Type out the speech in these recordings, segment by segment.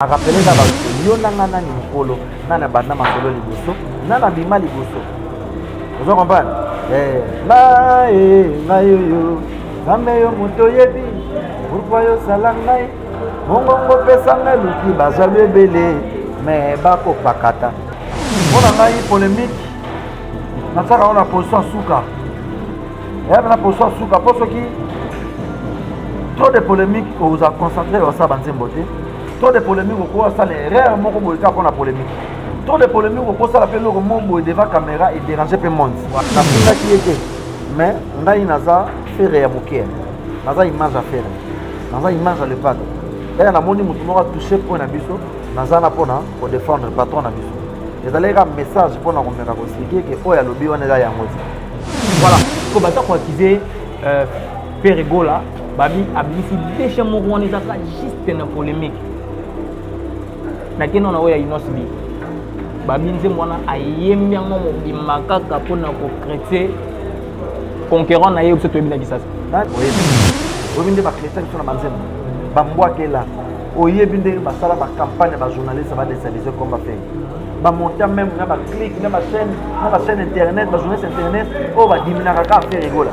Rappelez d'abord, yo nana ni mukolo, nana banda masolo liboso, nana bima liboso. Vous comprenez? Na yo, zambe yo moto yebi, pourquoi yo salangai? Mongongo pesa na luki bazalwe belé, mais bako pakata. On a ngai polémique. Na saka on a position suka. Et na position suka pour ceux qui trop de polémiques vous a concentré sur ça banzemboté. Trop de polémiques au cours ça les rares mots comme qu'on a polémique. Trop de polémiques au cours ça la peine le monde devant caméra et déranger peu monde. La pire qui était mais on a une naza faire réamuquer. Naza image à faire. Naza image à le pas. Et on a moni mutumo a touché pour un abisso. Naza na pona pour défendre le patron abisso. Et d'aller un message pour nous expliquer que oh ya lobby on est là ya moti. Voilà. Ko bata ko accuser Perigola babi abisi déjà mo on est là juste une polémique. Nakino na oya inosbi babi nze mwana ayembi yango mobima kaka mpona kocréter conquérant na ye biso toyebi na bisasa oyebi nde bacrétien biso na banzembo bambwakela oyebi nde basala bacampagne ya bajournaliste badesalize comme bafei bamonta même na baclique na bachaîne internet bajournaliste internet oyo badiminaka kaka affaire egola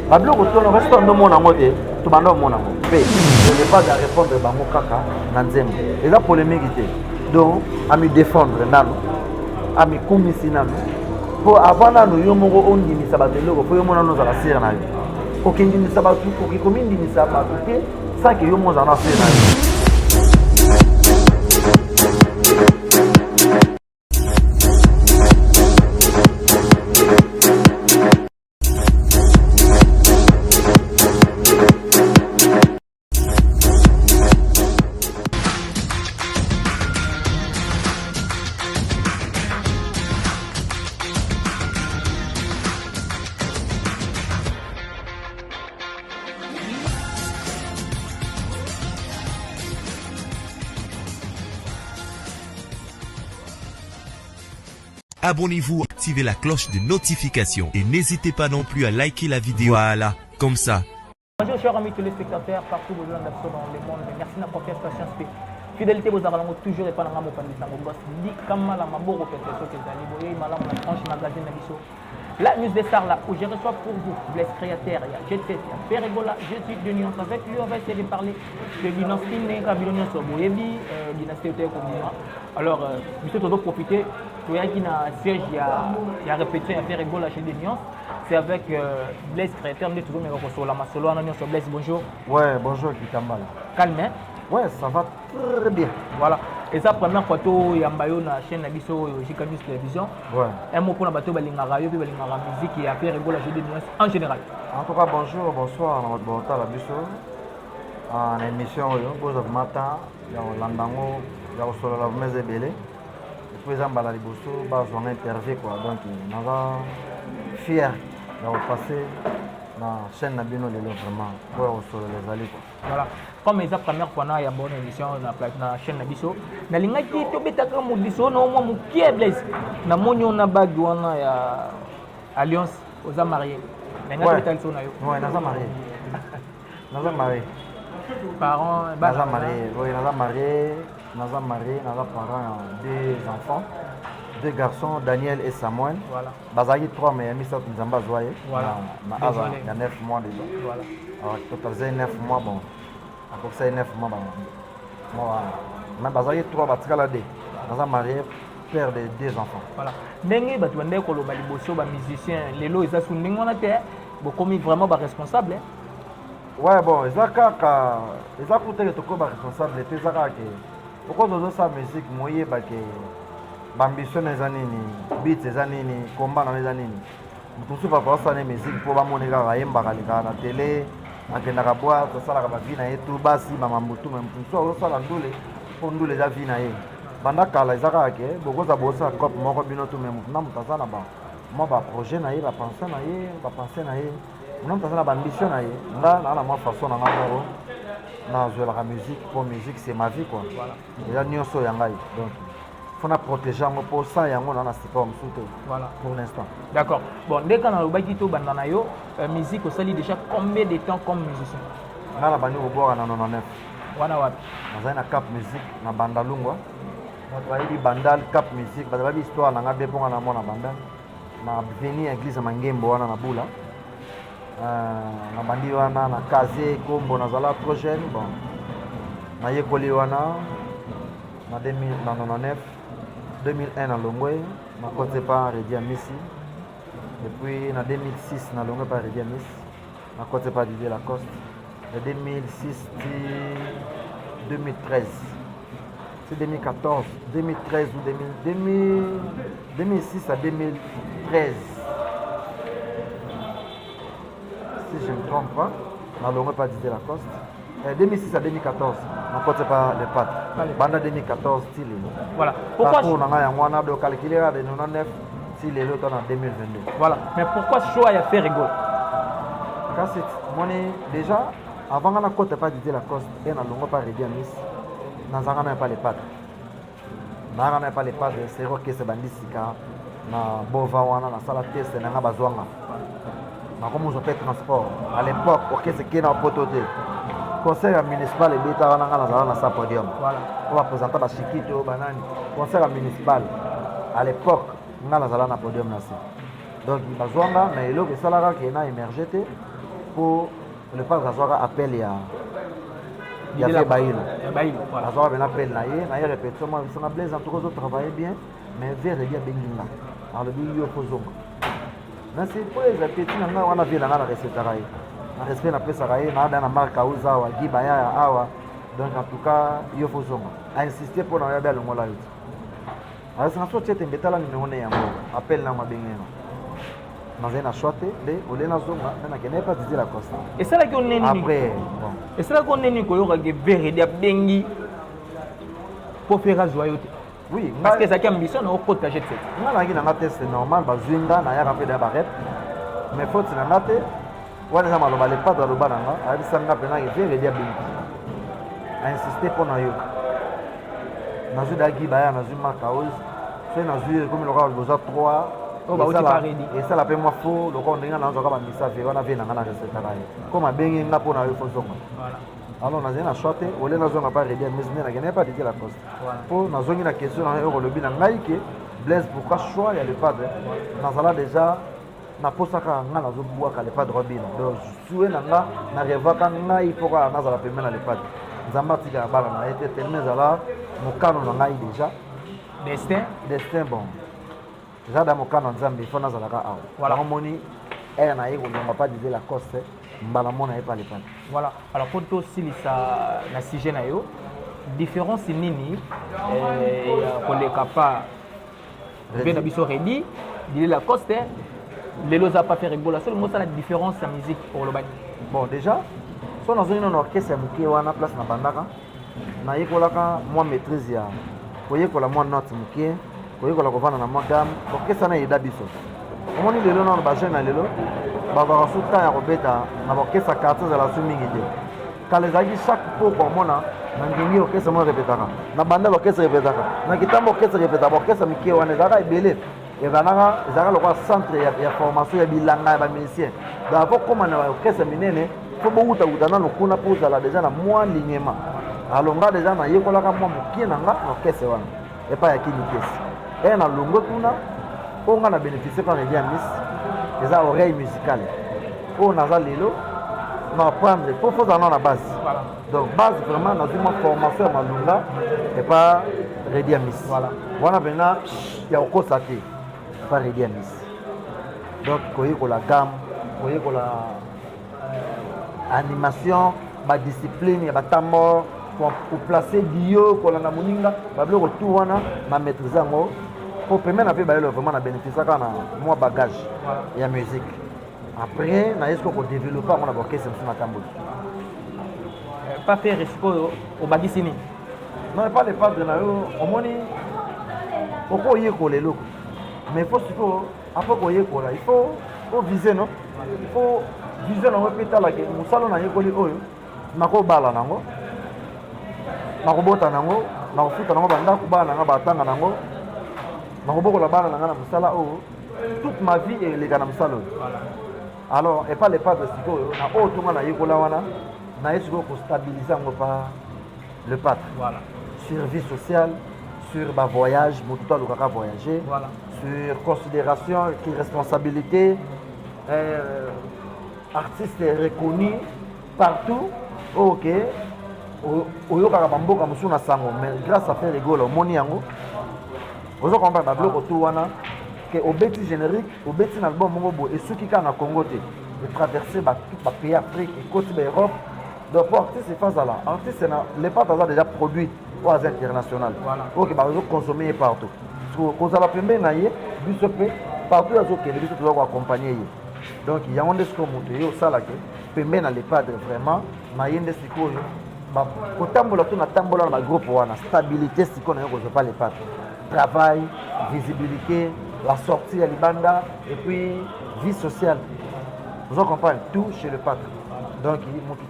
babiloko tono reste ndomona yango te tobanda omona yango mpe je n'ai pas à répondre bango kaka na nzembo eza polémique te donc ami défendre nano ami kumisi nano po avant nano yo moko ondimisa bato eloko po yo mona nozala sire na yo okendimisa bato okikomindimisa bato te sans que yo mo ozala na sire na yo. Abonnez-vous, activez la cloche de notification et n'hésitez pas non plus à liker la vidéo. Voilà, comme ça. Bonjour chers amis téléspectateurs, partout au dans le monde. Merci de la confiance, patience, fidélité. Vous avez toujours et pas dans mon pandémie. Boss, dit comme la maboro que c'est ali boye malam la tranche magazine nabiso. La news des stars là où je reçois pour vous Blaise Créateur, il y a Jet Set, il y a Perigola, je suis de Nuance. Avec lui on va essayer de parler de dynastie Kabilonion sur Boyebi, dynastie Oté Komima. Alors, monsieur tu dois profiter. Il y a un siège, il y a répété, il y a Perigola chez des Nuances. C'est avec Blaise Créateur, mais toujours mais sur la masolo en sur Blaise. Bonjour. Ouais, bonjour Kitambala. Calme hein? Ouais, ça va très bien. Voilà. Et ça première photo Yambayo na chaîne Nabiso Jika News Télévision. Ouais. Un mot pour la bateau balingara yo balingara musique et après Perigola chez des Nuances en général. En tout cas, bonjour, bonsoir dans votre bonne la biso. En émission Bose of Matin, il y a Landango, il y a Solo la Meze Belé. Puis en bas liboso, bas on interview quoi. Donc on va fier d'avoir passé dans la chaîne Nabino Lelo vraiment pour Solo les alliés quoi. Voilà. Comme les première fois na ya bonne émission na chaîne Nabiso. Na lingaki to betaka modiso na mo mukie Blaise. Na monyo na bag wana ya Alliance aux mariés. Na ngaki betali so na yo. Ouais, naza marié. Naza marié. Parents, naza marié. Oui, naza marié. Naza marié, naza parents deux enfants, deux garçons, Daniel et Samuel. Voilà. Bazali 3 mais mis ça nous en zoyer. Voilà. Il y a 9 mois déjà. Voilà. Alors total 9 mois bon. À peu près 9 mois bon. Moi mais Bazali 3 batikala de. Naza marié, père de deux enfants. Voilà. Ndenge batu bande ko lo baliboso ba musicien lelo eza su ndenge wana te bo komi vraiment ba responsable. Ouais bon, ezaka coûté que toko ba responsable te ezaka que pourquoi nous sa musique moye bake bambition eza nini beat eza nini combat na eza nini mutusu papa sa ne musique po ba moneka ka yemba kalika na télé akendaka boa tosala ka vie na yetu basi ba mambutu même mutusu osala ndule po ndule eza vie na ye banda kala ezaka ke bokoza bosa cop moko bino to même na mutaza na ba mo ba projet na ye ba penser na ye non mutaza na ba ambition na ye na moi façon na ngako na jouer la musique pour musique c'est ma vie quoi. Voilà. Et là nyonso yangai donc faut na protéger ngo pour ça yango na c'est pas msuto. Voilà pour l'instant. D'accord. Bon dès qu'on a le baki to bandana yo musique au sali déjà combien de temps comme musicien? Na la bani au boire en 99. wana wapi nazali na Cap Musique na Bandalungwa bayidi Bandal Cap Musique bazababi histoire na nga be mponga na mona Bandal na veni église Mangembo wana na Bula na bandi wana na Kaze Kombo nazala trop jeune bon na yekoli wana na 2009 2001 na Longwe na côté par Redia Messi et puis na 2006 na Longwe par Redia Messi na côté par Didier Lacoste de 2006 2013 c'est 2014 2013 ou 2006 à 2013 si je ne me trompe pas na Longwe par Didier Lacoste 2006 à 2014 na côté par les pattes banda 2014 style voilà pourquoi on a un de calculer de 99 si les autres en 2022 voilà mais pourquoi choix a fait rigolo quand c'est mon déjà avant na côté pas Didier Lacoste et na longo pas Redia Miss na zanga pas les pattes na pas les pattes c'est rock c'est bandisika na bova wana na sala test na bazwanga na comme on fait transport à l'époque OK c'est qui na pototé conseil municipal et beta wana na sa podium voilà on va présenter ba Chikito banani conseil municipal à l'époque na na podium na si donc bazwanga mais le que salara qui na émergé pour le pas bazwanga appel ya fait baïlo voilà bazwanga ben appel na y répétition moi ça blaise en tout cas travailler bien mais vers bien benginga alors le bio pozonga mais c'est pour les appétits na wana vient na recette raï na respect na pesa raï na dana marka uza wa gibaya ya awa donc en tout cas yo pozonga a insister pour na ya belo ngola yote alors c'est un soit tete mbetala ni on yango appel na mabengeno mazena choite de olena zonga na kene pas Didier Lacoste et c'est là qu'on est après bon et c'est là qu'on est ko yo ka verre dia bengi pour faire joyauté oui parce que ça qui ambition na okota jet set nga na ngina test normal bazwinga na ya rapide ba rep mais faut na ngate wana za maloba le pas do bananga abi sanga pena ke verre dia bengi a insister pour na yo nazu dagi baya nazu makaoz c'est nazu comme le roi besoin 3 et ça la paix moi faux le roi ndinga nazo ka ba misafe wana ve na ngana recette raye comme bengi nga pour na yo fozonga voilà alors nazo na choite ole nazo na pas redia mais na gagner pas Didier Lacoste pour nazo ngi na question na euro lobi na ngai ke Blaise pourquoi choix ya le padre nazala déjà na posaka nga nazo bwaka le padre Robin donc soué na nga na revaka nga il faut ka nazala pemena le padre nzamba tika bala na été tellement zala mokano na ngai déjà destin bon déjà dans mokano nzambe il faut nazala ka awa voilà moni na yeko na pas Didier Lacoste mbala mona pas les padre voilà alors pour tout si ça na sujet na yo différence nini pour les capas bien biso ready Didier Lacoste les loza pas faire rigolo seul mot ça la différence en musique pour le bani bon déjà so na zoni na orchestre mukie wana place na bandaka na yekolaka moi maîtrise ya koyekola moi note mukie koyekola kovana na moi gamme orchestre na yeda biso omoni lelo na ba jeune lelo bazaka suta ya kobeta na orchestre quartier za la su mingi te kale zaki chaque fois pour mona na ngengi orchestre mo répétaka na banda orchestre répétaka na kitambo orchestre répétaka orchestre mukie wana zaka ebele ezaka lokwa centre ya formation ya bilanga ya ba musicien donc faut comment na orchestre minene faut beaucoup na lokuna pour la déjà na moi lignema alonga déjà na yekolaka moi mukie na nga orchestre wana et pas ya kini pesi et na longo tuna onga na bénéficier par Redia Miss les oreilles musicales pour naza lelo na prendre pour faut dans la base donc base vraiment dans une formation à malunga et pas Redia Miss voilà maintenant il y a encore ça par Redia Miss donc koyekola gamme koyekola animation ba discipline ya batamor pour placer dio ko na moninga ba bloko tout wana ma maîtriser ngo pour permettre na pe ba vraiment na bénéficier kana moi bagage ya musique après na est-ce qu'on développer on a orchestre na tamboli pas faire risco au bagisini non pas les padres na yo omoni pourquoi yekola loko mais faut surtout après ko yekola il faut viser non il faut viser na répéter la que musalo na yekoli oyo nako bala nango nako bota nango nako futa nango banda ko bala nango batanga nango nako bokola bala nanga na musala oyo toute ma vie est les gana musalo alors et pas les pas de siko na oyo tonga na yekola wana na yesuko ko stabiliser ngo pa le pâtre. Voilà. Sur vie sociale, sur bah, voyage, moto le kaka voyager. Voilà. Sur considération, responsabilité, artiste reconnu partout. Ok. Oyokaka bamboka musu na sango, mais grâce à faire rigolo, moni yango. Ozo comprendre ba bloc autour wana que au bêtis générique, au bêtis na album mongo bo et ceux qui na Congo té, de traverser ba tout ba pays Afrique et côté Europe. Donc pour artiste c'est phase là. Artiste les pas déjà produit aux international. Voilà. OK, ba consommer partout. Ko za la pembe na ye, bisope partout azo ke biso to accompagner ye. Donc il y a un des comme yo ça là que pembe na les padres vraiment na yende sikoyo. Ba kotambola to na tambola na groupe wana stabilité sikoyo na yo ko pas les padres. Travail, visibilité, la sortie à Libanda et puis vie sociale. Vous comprenez tout chez le pâtre. Donc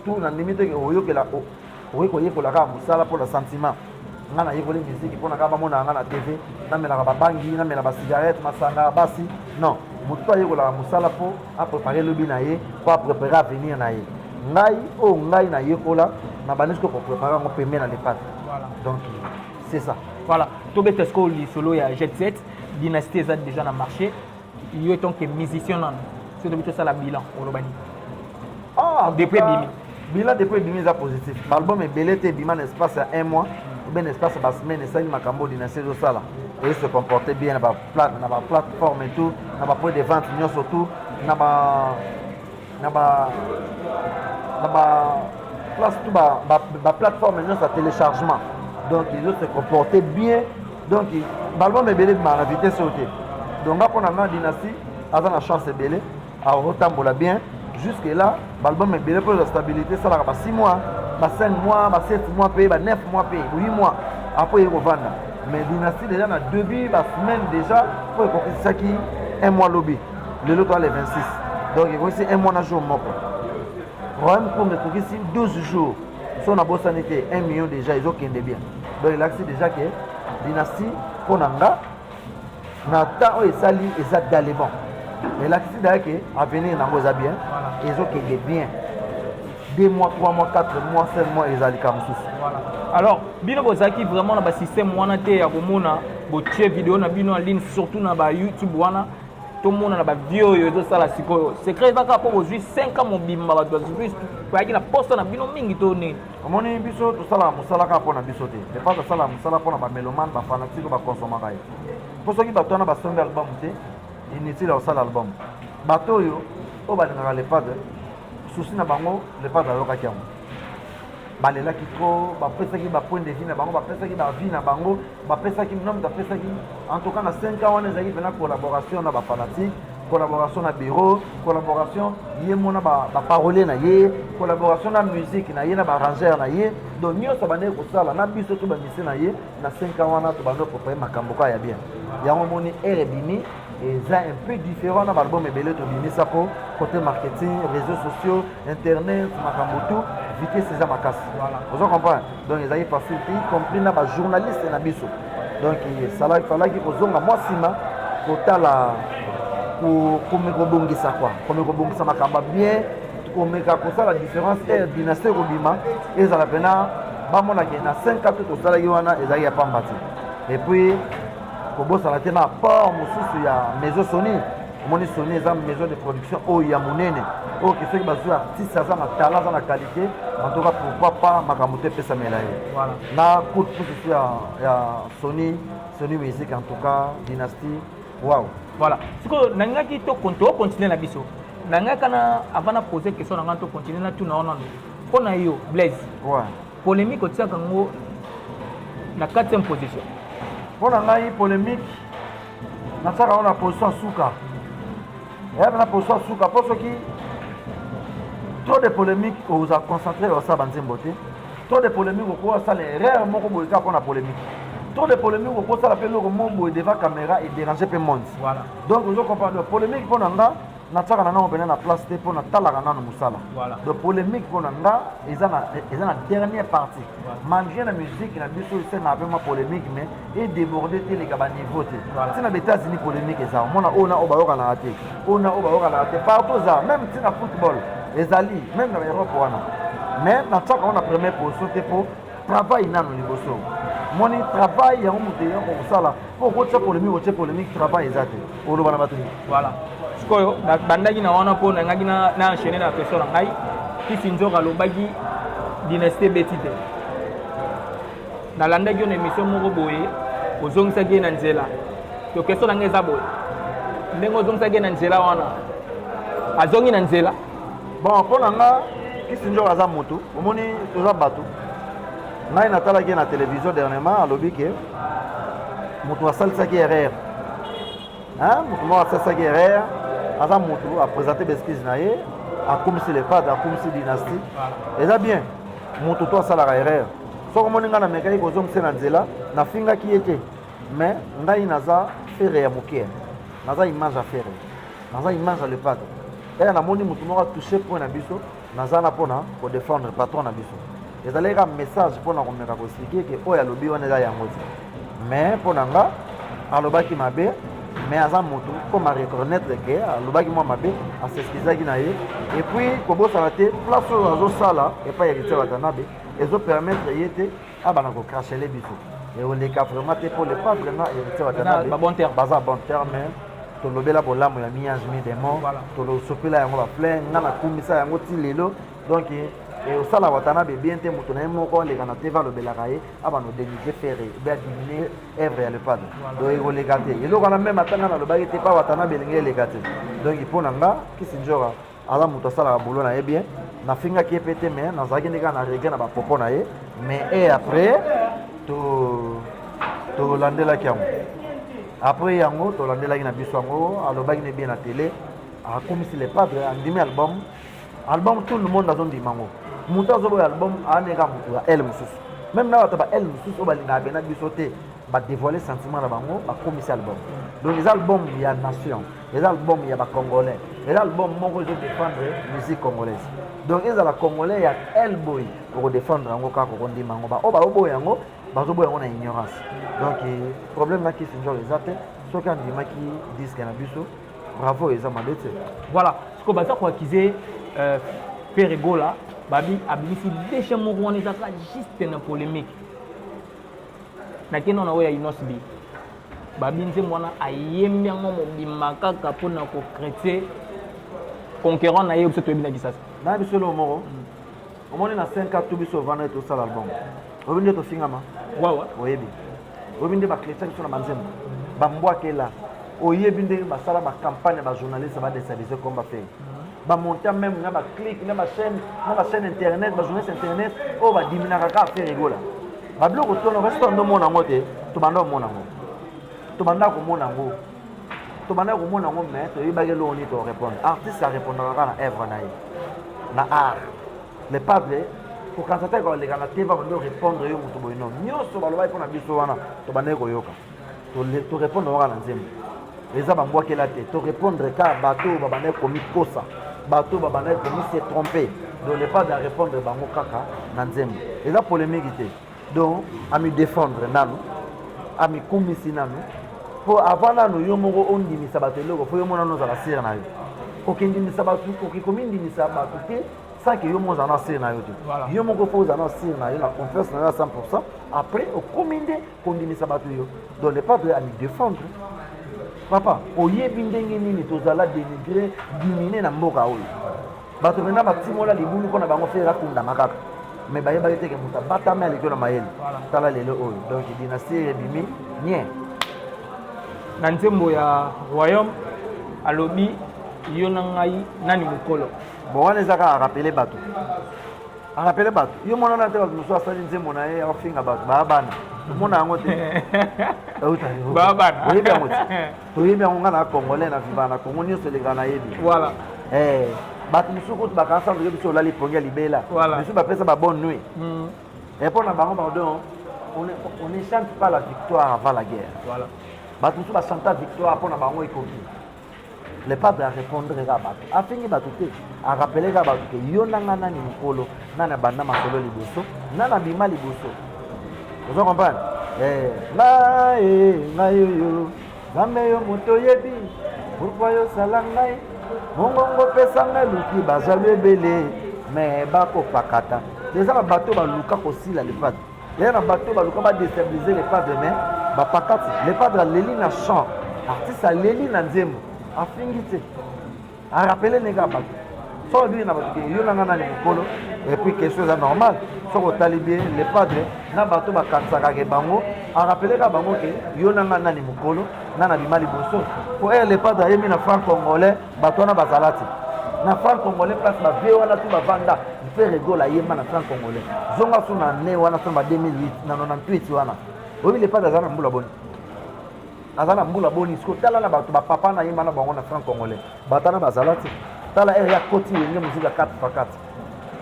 tout na limite que oyo que la oyo ko yeko la ka musala pour le sentiment. Ngana yeko les musique pour na ka ba mona ngana TV, na mela ka bangi, na mela ba cigarette, masanga basi. Non, mutu yeko la musala pour à préparer le binaye, pour préparer à venir na ye. Ngai na yeko la na banisco pour préparer on peut mettre dans les pâtes. Voilà. Donc c'est ça. Voilà. Tobé Tesco li solo ya Jet Set, dynastie est déjà dans le marché. Il est tant que musicien non. C'est depuis tout ça la bilan au Lobani. Ah, depuis Bimi. Bilan depuis Bimi est positif. L'album est belé té Bima espace à un mois, ou bien espace à semaine et ça il m'a cambo dynastie de ça là. Et se comporter bien dans la plateforme et tout, dans la point de vente surtout, dans la place tout la plateforme et téléchargement. Donc ils ont se comporter bien. Donc l'album est belé de ma vitesse sautée. Donc on a une dynastie, on a la chance de belé, à retambola bien. Jusque là, l'album est belé pour la stabilité, ça va 6 mois, 5 mois, 7 mois payé, 9 mois payé, 8 mois. Après il revend. Mais dynastie déjà dans 2 billes, la semaine déjà, pour que ça qui 1 mois lobby. Le lot les 26. Donc il faut un mois dans jour moko. Royaume pour me trouver 12 jours. Si on a beau sanité 1 million déjà, ils ont qu'un bien. Donc il a déjà que dynastie pour Nanga, Nata et Sali et ça d'aller bon. Mais là, c'est d'ailleurs qu'à venir dans vos bien, ils ont qu'un bien. 2 mois, 3 mois, 4 mois, 5 mois, ils allaient comme ça. Voilà. Alors, Bino Bozaki vraiment dans le système wana te ya komona botie vidéo na bino en ligne surtout na ba YouTube wana tout le monde na ba vidéo yo to sala sikoyo. Secret baka po aujourd'hui 5 ans mon bimba ba juste pouraki na poste na bino mingi to ne. Omoni biso to sala musala ka pona biso te. C'est pas sala musala pona ba mélomane ba fanatique ba consommateur. Pour ceux qui bato na ba son album te, inutile au sala album. Bato yo o ba na le pas souci na bango le pas da loka kiamo. Balela qui trop bapesa ki ba point de vue na bango bapesa ki ba vie na bango bapesa ki nom bapesa ki en tout cas na 5 ans on ezaki na collaboration na ba fanatique collaboration na bureau collaboration yé mona ba parolier na yé collaboration na musique na yé na ba arrangeur na yé donc nyo ça bane ko sala na biso to ba mise na yé na 5 ans wana to bando pour faire makambo ka ya bien ya moni RBini et ça un peu différent dans l'album ebele to bimi ça pour côté marketing réseaux sociaux internet makambo tout vitesse c'est ma casse. Voilà. Vous comprenez? Donc ils avaient facilité, y compris na ba journaliste na biso. Donc ça là il fallait que ozonga moi sima kotala pour me kobongisa quoi. Pour me kobongisa makamba bien, pour me ka kosa la différence est dynastie Robima et ça la pena ba mona ke na 5 4 to sala yona ezali ya pambati. Et puis ko bossa la tena pas mususu ya maison Sony. Moni Sony est une maison de production au Yamunene. Oh, qui fait que les artistes ont un talent, ont la qualité. En tout cas, pourquoi pas Makamote Pesa Melaye. Voilà. Na coup de pouce aussi à Sony Music, en tout cas, Dynasty. Waouh. Voilà. Ce que nanga qui to continuer la biso. Nanga kana avant de poser question nanga to continuer na tout na on. Pour na yo Blaise. Ouais. Polémique au tia kango na 4e position. Pour nanga polémique na saka on a position souka. Et la position souka pour ceux qui trop de polémiques vous a concentré au Sabanzimbote. Trop de polémiques au cours ça les rares mots pour la polémique. Trop de polémiques au cours ça la pelo monde devant caméra et déranger peu monde. Voilà. Donc vous comprenez la polémique pour nanga na tsaka na on na place te pour na talaka na musala. Voilà. De polémique pour nanga ils ont la dernière partie. Manger la musique la biso c'est na vraiment polémique mais et déborder les gars niveau te. C'est na États-Unis polémique ça. On a obayoka na raté. On a obayoka na raté partout ça même si na football les alliés même dans l'Europe wana. Mais na tsaka on a première position te pour travail nano liboso moni travail yango moto ya kosala po kotia polémique travail eza te oloba na bato voilà sikoyo bandaki na wana mpo nangaki na enchaîner na question na ngai kisi nzoka alobaki dynastie beti te nalandaki yo na émission moko boye ozongisaki ye na nzela to question na ngai eza boye ndenge ozongisaki ye na nzela wana azongi na nzela bon mpo na nga kisi nzoka aza motu omoni toza bato ngai natalaki ye na télévision dernièrement alobi ke moto asalisaki erreur moto moko asalisaki erreur aza motu apresente beskise na ye akomisi le padre akomisi dynastie eza bien moto to asalaka erreur soko omoni ngai namekaki kozongisa na nzela nafingaki ye te mais ngai naza fere ya moke naza image ya fere naza image ya le padre eya namoni motu moko atouche point na biso naza na mpona kodéfendre patron na biso ezalaki ka message mpona komeka koexplike ke oyo alobi wana eza yango te mais mpo na nga alobaki mabe mais aza motu koma reconnaître ke alobaki mwa mabe asexkizaki na ye et puis kobosana te place oyo azosala epai héritier watanabe ezopermettre ye te abana kokrachele biso eoleka vraiment te mpo le padre na héritier watanabe baza bon terme tolobela bolamu ya miange mi demo tolosopela yango baflin nga nakumisa yango ti lelo donc osala watanabe bien te moto na ye moko oleka na te valobelaka ye abana odénigre fere be adimine œuvre ya le padre donc ekoleka te eloko wana meme atanga nalobaki te pa watanabe elingi eleka te donc mpo na nga kisi nzoka aza moto asalaka bolo na ye bien nafingaki ye mpe te mais nazalaki ndeka na regret na bapropo na ye mais e après tolandelaki yango après yango tolandelaki na biso yango alobaki ne bien na télé akomisi le padre andimi album tout le monde azondima yango moto azoboya album aneka moto ya ele mosusu même na bato ba ele mosusu oyo balingaka bena biso te badévoile sentiment na bango bakomisi album donc eza album ya nation eza album ya bacongolais eza album moko ezodéfendre musique congolaise donc ezala congolais ya ele boy okodéfendre yango kaka okondima yango oyo baoboya yango bazoboya yango na ignorance donc problème na kisi nzoka eza te soki andimaki diske na biso bravo eza mabe te voilà siko baza koakize Père Gola babi abimisi deshe moko wana ezaka juste na polémique nakende na oyo ya inosbi babi nzembo wana ayembi yango mobima kaka mpona kokrétie conquérant na ye biso toyebi na kisasa na biso lo moko omoni na 5 ans to biso ovanda tosala album oyebi nde tofingama wawa oyebi oyebi nde bakrétien biso na banzembo bambwakela oyebi nde basala bacampagne ya bajournaliste badesalize comme bafei bamonter même na baclique na bachaîne internet bajournaliste internet oyo badiminaka kaka affaire egola babiloko tono kasi tondomona yango te tobanda komona yango tobanda komona yango mais toyebaki eloko nini torépondre artiste arépondaka kaka na œuvre na ye na art le padre kokanisa te koleka na te babandi orépondre yo moto boye no nyonso balobaki mpo na biso wana tobandaki koyoka torépondre kaka na nzembo eza bambwakela te torépondre kaka bato oyo babandaki komikosa bato babandaki komise trompe donc le padre arépondre bango kaka na nzembo eza polémique te donc ami défendre nanu ami kumisi nanu po avant nanu yo moko ondimisa bato eloko fo yo mona nozala sire na yo kokendimisa bato kokomindimisa bato te sans que yo moko ozala na sire na yo te yo moko fo ozala na sire na yo na confiance na yo à 100% après okomi nde kondimisa bato yo donc le padre ami défendre papa oyebi ndenge nini tozala dénigré dimine na mboka oyo bato mena batimola libulu mpona bango fere akundama kaka mais bayebaki teke moto abatami aleki na mayele tala lelo oyo donc dynastie ebimi nie na nzembo ya royaume alobi yo na ngai nani mokolo bon wana eza kaka arapele bato yo monana te bato mosusu asali nzembo na ye afinga bato baabana tomona yango te oyebi yango te toyebi yango nga na congolais na viva na congo nyonso eleka nayebi bato mosusu kutu bakansa ndoke biso olali pongi ya libela biso bapesa babonne nuit mpo na bango pardon on ne chante pas la victoire avant la guerre bato mosusu bachanta victoire mpo na bango ekoki le padre arépondre kaka bato afingi bato te arapele kaka bato ke yo nanga nani mokolo nani abanda makolo liboso nani abima liboso ozo comprendre ngai oyo nzambe yo moto oyebi pourkui yosala ngai mongongo pesa ngai luki bazali ebele me bakopakata eza babato baluka kosila le padre Il y a un bateau qui va déstabiliser les padres, mais les padres, Léli na chant, artiste à Léli na Nzembo, a fini, a rappelé les gars bateau. Soit lui na bateau, il y a un micolo, et puis quelque chose de normal. Soit au talibé, les padres, na bateau va kansaka bango, a rappelé les bango que y a un micolo, na na bimali bosso. Pour elle, les padres, il y a un franc congolais, bateau na bazalati. Na franc congolais place ma vie wana tout ba vanda fait rigola yema na franc congolais zonga suna ne wana samba 2008 na 98 wana obi le pas d'azana mbula boni azana mbula boni sko tala na bato ba papa na yema na bango na franc congolais batana bazalati tala area koti wenge muzika 4x4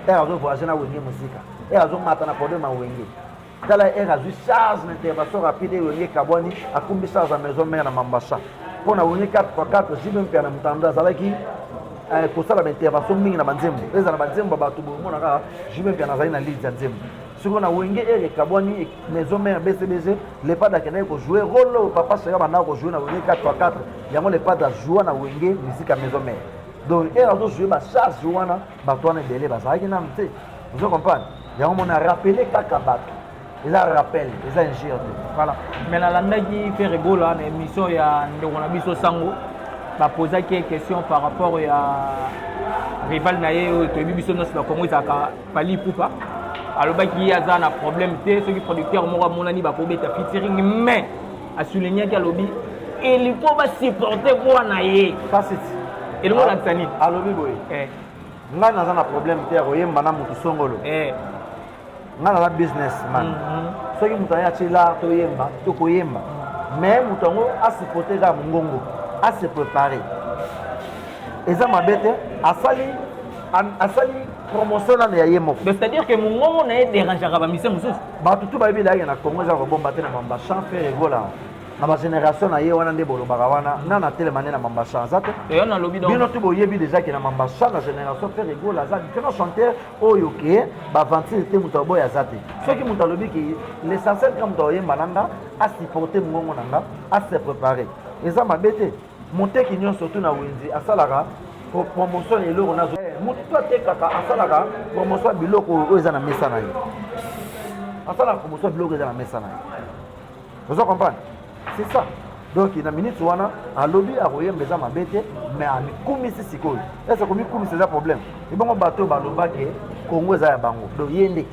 era zo voyager na wenge muzika era zo mata na podema wenge tala era zo charge na intervention rapide wenge kabwani akumbi charge à maison mère na mambasha pona wenge 4x4 jibe mpia na mtanda zalaki kosala intervention mingi na banzembo eza na banzembo bato bomona kaka jume mpe nazali na lide ya nzembo siko na wenge ere kabwani maison mère bcbg lepad akendaki kojouer role oyo papa shaka bandaka kojouer na wenge 4x4 yango lepad ajoua na wenge musike ya maison mère donc ere azojouer bacharge wana bato wana ebele bazalaki nanu te ozo comprendre yango mona rappele kaka bato eza rappel eza ingire te voilà mais nalandaki fe rigola na émission ya ndeko na biso sango posé quelques questions par rapport à rival naye to bibiso no ba Congo ezaka pali pupa aloba ki aza na problème te ceux qui producteurs moko monani ba ko beta featuring mais a souligner que alobi il faut ba supporter pour naye facile et le monde a tsani alobi boy nga naza na problème te koyemba na mutu songolo nga naza businessman soki mutu aye atila toyemba to koyemba mais mutu yango asupporter ka mongongo à se préparer. Et ça m'a bête, asali promotion na ya yemo. C'est-à-dire que mon moment n'a dérangé à mise mususu. Ba tout ba bi la na Congo za ko bomba te na mamba champ faire rigola. Na ba génération na ye wana ndebo lo barawana na na tele manena mamba champ za te. Et on a lobby donc. Bino tout boyebi déjà que na mamba champ la génération faire rigola za différents chanteurs oyo ke ba vantir te muto boya za te. Ce qui muto lobi ki l'essentiel comme to yemba nanga a supporter mongo nanga à se préparer. Et ça m'a bête. Monter qui n'y surtout na wenzi asalaka pour promotion eloko nazo mutu te kaka asalaka promotion biloko oyo eza na mesa na ye asalaka promotion biloko eza na mesa na ye vous comprenez c'est ça donc na minute wana alobi akoyemba eza mabe te mais amikumisi sikoyo est-ce que mikumisi eza problème ebongo bato balobaki Congo eza ya bango donc yende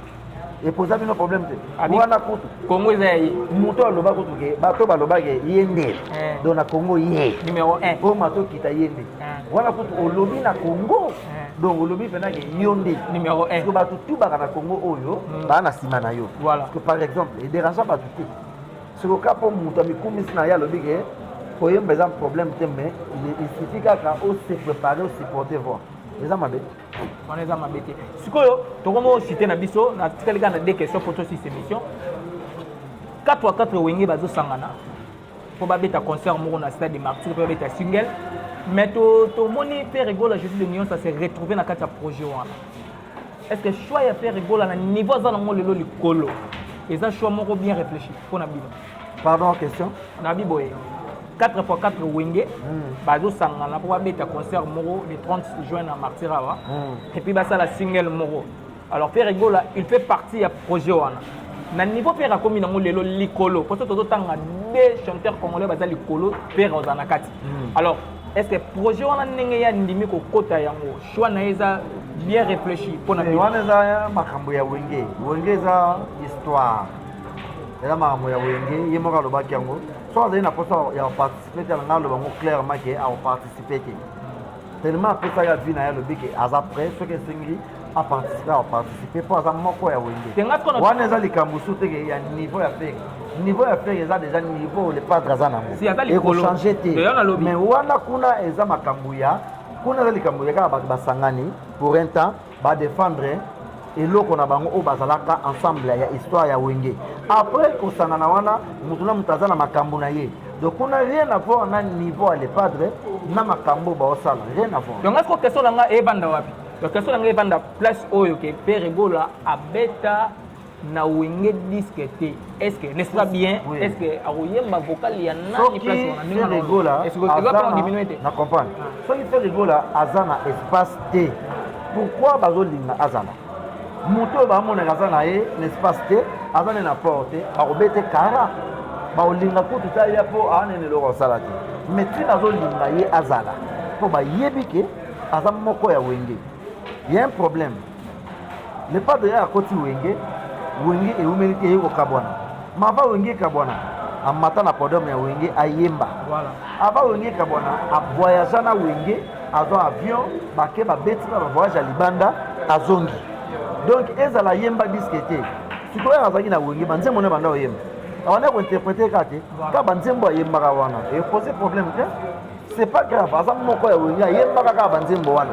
et poser un problème te wana kutu Congo ezai muto aloba kutu ke bato balobaki yende donc na Congo ye numéro 1 po mato kita yende wana kutu olobi na Congo donc olobi pena ke yonde numéro 1 parce que bato tout baka na Congo oyo ba na sima na yo voilà parce que par exemple et dérangeant bato te sur le cas pour muto mikumisi na ya alobi ke koyemba eza problème te mais il suffit kaka o se préparer o supporter voir eza mabe on est à ma bête. Ce que tu as cité na biso, na quelqu'un a des questions pour toi sur cette émission. 4x4 wenge bazo sangana. Pour ba beta concert mo na stade de Martyrs, pour beta single. Mais to moni faire rigoler Jésus de Nyon ça s'est retrouvé na kata projet wana. Est-ce que choix ya faire rigoler na niveau za ngo lelo likolo. Et ça choix moko bien réfléchi pour na bibo. Pardon question. Na biboye. 4x4 wenge bazo sangana pour beta concert moro le 30 juin à Martirawa et puis ça la single moro alors faire rigola il fait partie ya projet wana na niveau faire comme na lelo likolo parce que toto tanga deux chanteurs congolais baza likolo faire ozana kati alors est-ce que projet wana ndenge ya ndimi ko kota yango choix na eza bien réfléchi pour na wana za makambo ya wenge za histoire eza makambo ya wenge ye moko alobaki yango so azali na posa ya participer te na aloba ngo clairement ke aoparticipe te tellement apesaka vi na ye alobi ke aza prêt soki esengi aparticipe aoparticipe mpo aza moko ya wenge wana eza likambo su teke ya niveau ya fere niveau ya fere eza déjà niveau le padre aza nango ekochange te mais wana kuna eza makambo ya kuna eza likambo ya kaka bato basangani pour un temps badefendre eloko na bango oyo bazalaka ensemble ya histoire ya wenge après kosangana wana mutu na mutu aza na makambo na ye donc kuna rien à voir na niveau ya le padre na makambo baosala rien à voir donc est-ce que question nanga ebanda wapi donc question nanga ebanda place oyo ke père egola abeta na wenge disque te est-ce que n'est-ce pas bien oui. Est-ce que akoyemba vocal ya nani place wana ninga egola est-ce que tu vas diminuer te na comprendre soki père egola aza na espace te pourquoi bazolinga azala moto bamonaka aza na ye na espace te azane na porte bakobete kara baolinga kutu ta ya po anene eloko asala te mais ntina azolinga ye azala mpo bayebi ke aza moko ya wenge ya un problème le padre akoti wenge eumeli te ye kokabwana mava wenge ekabwana amata na podium ya wenge ayemba ava wenge ekabwana avoyagea na wenge azwa avion bake babeti na bavoyage ya libanda azongi donc ezala yemba diske te sikoyo azalaki na wenge banzembo ne banda oyemba abanda kointerprete ka te ka banzembo ayembaka wana epose problème te c'est pas grave aza moko ya wenge ayembaka kaka banzembo wana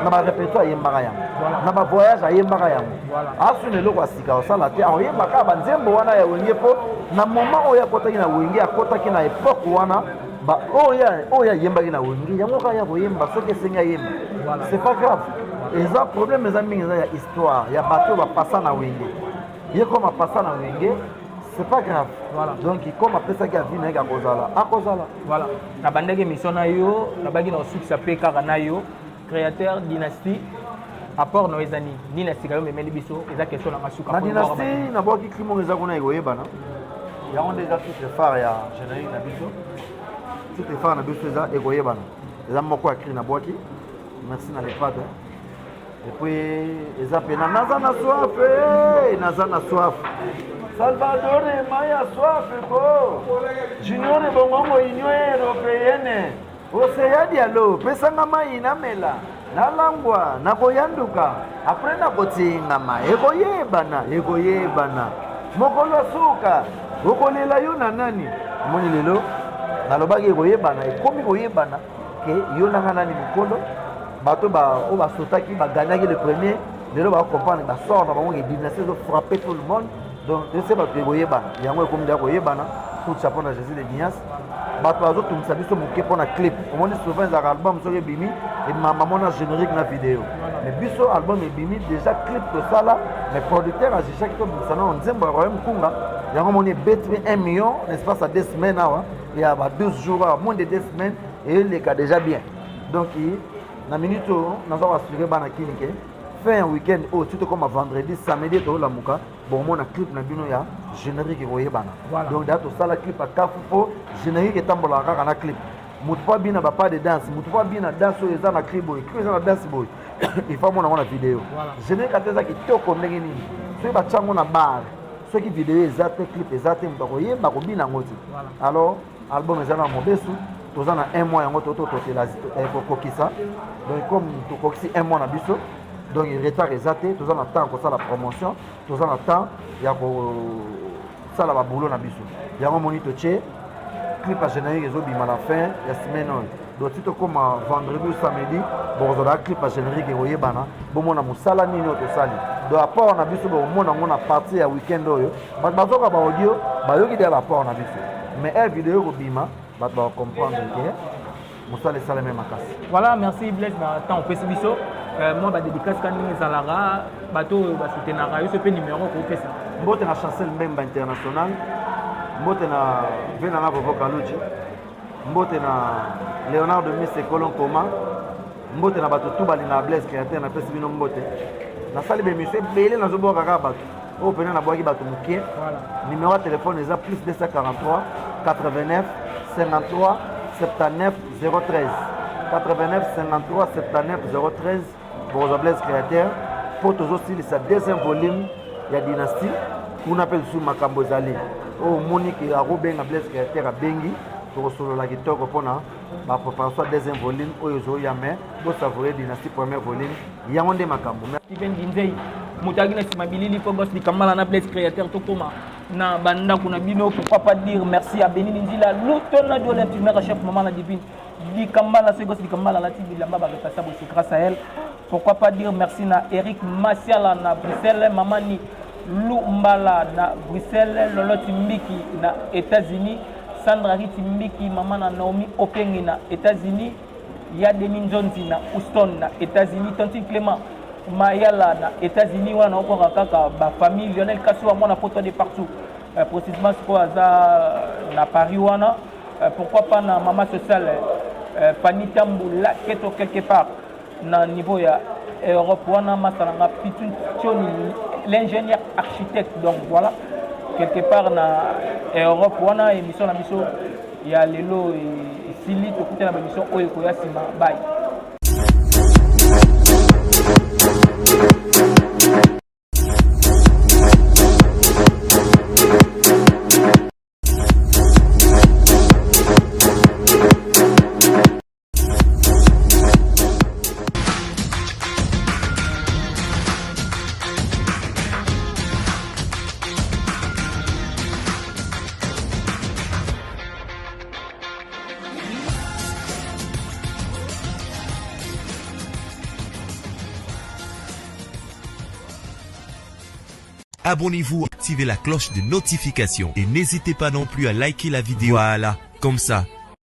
na barepertoire ayembaka yango na bavoyage ayembaka yango asuna eloko ya sika osala te aoyembaka kaka banzembo wana ya wenge mpo na moment oyo akotaki na wenge akotaki na epoke wana oyo ayembaki na wenge yango kaka ya koyemba soki esengi ayemba c'est pas grave eza problème eza mingi eza ya histoire ya bato oyo bapasa na wenge ye koma pasa na wenge c'est pas grave donc comme apesaki avi na ye akozala na bandaki émission na yo nabaki na kosukisa mpe kaka na yo créateur dynastie apport na eza nini nini na sika yo memeli biso eza question na masuka na dynastie nabwaki krimongo eza kuna ekoyebana yango nde eza toute phare ya générique na biso toute phare na biso eza ekoyebana eza moko ya cri nabwaki merci na lepade epuis eza pena naza na soif Salvador Maya soif ko Junior Bongongo Union Européenne Oseya dialo pesanga mai namela nalangwa nakoyanduka après nakotingama ekoyebana mokolo suka okolela yo na nani moni lelo nalobaki ekoyebana ekomi koyebana ke yo nanga nani mikolo bato oyo basotaki baganyaki le premier lelo bakomprendre basort na bango ke dynastie ezo frapper tout le monde donc ese bato ekoyebana yango ekomi nde koyebana tout chapeau na Jésus de Nias bato bazotungisa biso moke mpona clip omoni souvent ezalaka album soki ebimi emamamona générique na video mais biso album ebimi déjà clip tosala mais producteur agishaki tobimisa nano nzembo ya royaume kunga yango moni ebeti 1 million l'espace ya 2 semaines awa ya ba 12 jours awa moins de 2 semaines eyeleka déjà bien donc na minute oyo naza koassure bana kini ke fin week-end oyo tuto koma vendredi samedi toolamuka bomona clip na bino ya générique ekoyebana donc da tosala clip akafu mpo générique etambolaka kaka na clip moto mpo abina bapa de danse moto mpo abina danse oyo eza na clip boye clip eza na danse boye ifa mona ngo na video générique ate eza kitoko ndenge nini soki batyango na bar soki video eza te clip eza te moto akoyeba kobina yango te alors album eza na mobesu toza na 1 mois yango tototela kokokisa donc comme tokokisi 1 mois na biso donc retard eza te toza na temps kosala promotion toza na temps ya kosala baboulot na biso yango moni totie clip ya générique ezobima na fin ya semaine oyo donc ti tokóma vendredi ou samedi bokozala clip ya générique ekoyebana bomona mosala nini oyo tosali donc apport na biso bokomona yango na partie ya week-end oyo bato bazoka baaudio bayoki deya bapport na biso mais video ekobima bato bakomprendre ke mosala esalemi makasi voilà merci Blaise na temps opesi biso moi badédicace ka ndenge ezalaka bato oyo basoutenaka yo so mpe numéro koopesa mbote na Chancel Mbemba international mbote na venanga Vovo Kaluchi mbote na Leonardo Mise Kolon Koma mbote na bato tu balinga Blaise créateur na pesi bino mbote nasali bemission ebele nazoboka kaka bato oyo pene nabwaki bato mokie numéro ya telefone eza plus 243 89 53 79 013 89 53 79 013 pour Blaise créateur pour toujours sa deuxième volume ya dynastie kuna appelle sous makambo ezali o monique arobenga Blaise créateur abengi tokosolola kitoko mpona bapréparation deuxième volume oyo ezoyame bosavoure dynastie première volume yango nde makambo Steven Dinzei moto aki na nsima bilili mpo bosi likambala na Blaise créateur tokóma na bandako na bino pourquoi pas dire merci à Benini Nzila lutona di olympique mère chef maman la divine likambala segos likambala lati bilamba bakasa bosi grâce à elle pourquoi pas dire merci na Eric Masiala na Bruxelles mamani Lumbala na Bruxelles Lolo Timbiki na États-Unis Sandra Ritimbiki maman na Naomi Opengi na États-Unis ya Denis Nzonzi na Houston na États-Unis Tonti Clément Mayala na États-Unis wana okoka kaka ba famille Lionel Kassoua mona photo de partout précisément ce quoi na Paris wana pourquoi pas na maman sociale Fanny Tamboula quelque part na niveau ya Europe wana masalanga pitun tioni l'ingénieur architecte. Donc voilà, quelque part na Europe, on a émission il y a les lots et Sili, tout la émission Oyo Sima. Bye. Abonnez-vous, activez la cloche de notification et n'hésitez pas non plus à liker la vidéo. Voilà, comme ça,